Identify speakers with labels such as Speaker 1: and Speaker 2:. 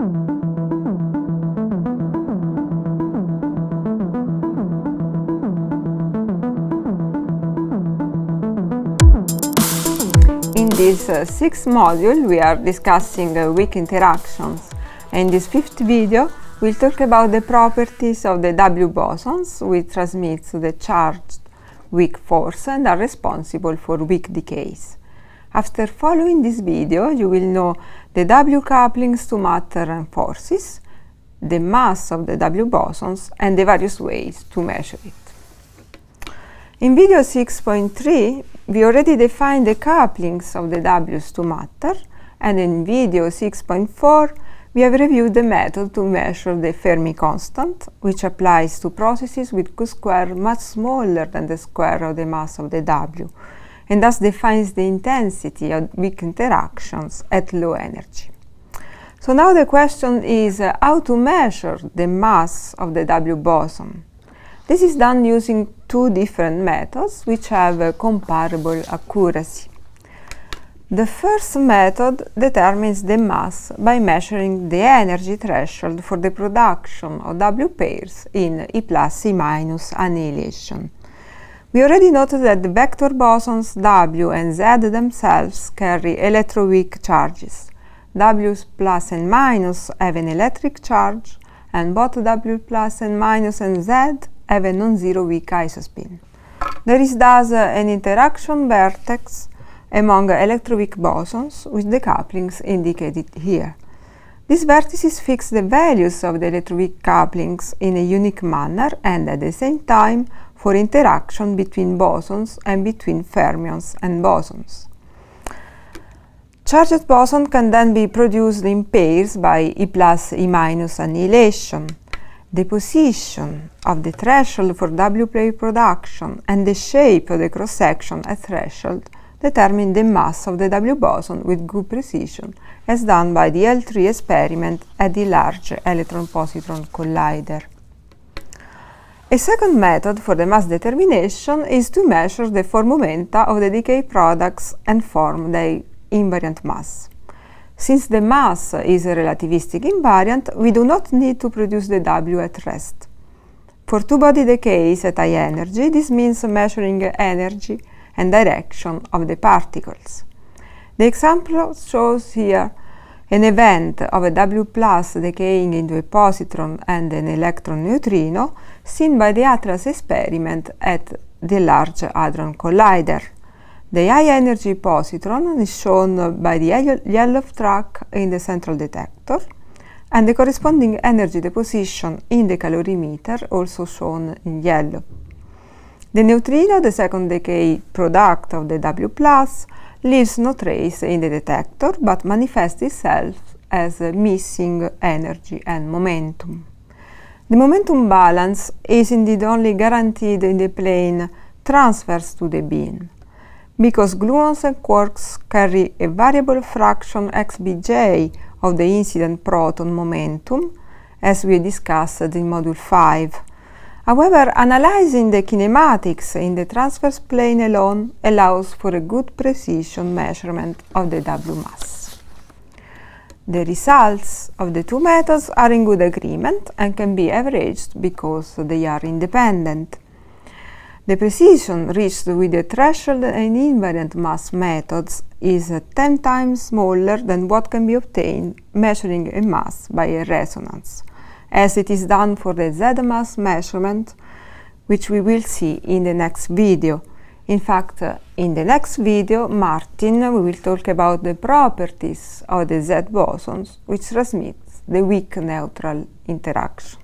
Speaker 1: In this sixth module, we are discussing weak interactions. In this fifth video, we'll talk about the properties of the W bosons, which transmit the charged weak force and are responsible for weak decays. After following this video, you will know the W couplings to matter and forces, the mass of the W bosons, and the various ways to measure it. In video 6.3, we already defined the couplings of the W's to matter, and in video 6.4, we have reviewed the method to measure the Fermi constant, which applies to processes with Q² much smaller than the square of the mass of the W, and thus defines the intensity of weak interactions at low energy. So now the question is how to measure the mass of the W boson. This is done using two different methods which have comparable accuracy. The first method determines the mass by measuring the energy threshold for the production of W pairs in E+, E- annihilation. We already noted that the vector bosons W and Z themselves carry electroweak charges. W plus and minus have an electric charge, and both W plus and minus and Z have a non-zero weak isospin. There is thus an interaction vertex among electroweak bosons with the couplings indicated here. These vertices fix the values of the electroweak couplings in a unique manner and at the same time for interaction between bosons and between fermions and bosons. Charged boson can then be produced in pairs by E+, E- annihilation. The position of the threshold for W pair production and the shape of the cross-section at threshold determine the mass of the W boson with good precision, as done by the L3 experiment at the Large Electron-Positron Collider. A second method for the mass determination is to measure the four momenta of the decay products and form their invariant mass. Since the mass is a relativistic invariant, we do not need to produce the W at rest. For two-body decays at high energy, this means measuring energy and direction of the particles. The example shows here an event of a W plus decaying into a positron and an electron neutrino seen by the Atlas experiment at the Large Hadron Collider. The high-energy positron is shown by the yellow track in the central detector, and the corresponding energy deposition in the calorimeter, also shown in yellow. The neutrino, the second decay product of the W+, leaves no trace in the detector, but manifests itself as missing energy and momentum. The momentum balance is indeed only guaranteed in the plane transverse to the beam. Because gluons and quarks carry a variable fraction xbj of the incident proton momentum, as we discussed in Module 5. However, analyzing the kinematics in the transverse plane alone allows for a good precision measurement of the W mass. The results of the two methods are in good agreement and can be averaged because they are independent. The precision reached with the threshold and invariant mass methods is 10 times smaller than what can be obtained measuring a mass by a resonance, as it is done for the Z mass measurement, which we will see in the next video. In fact, in the next video, Martin will talk about the properties of the Z bosons, which transmits the weak neutral interaction.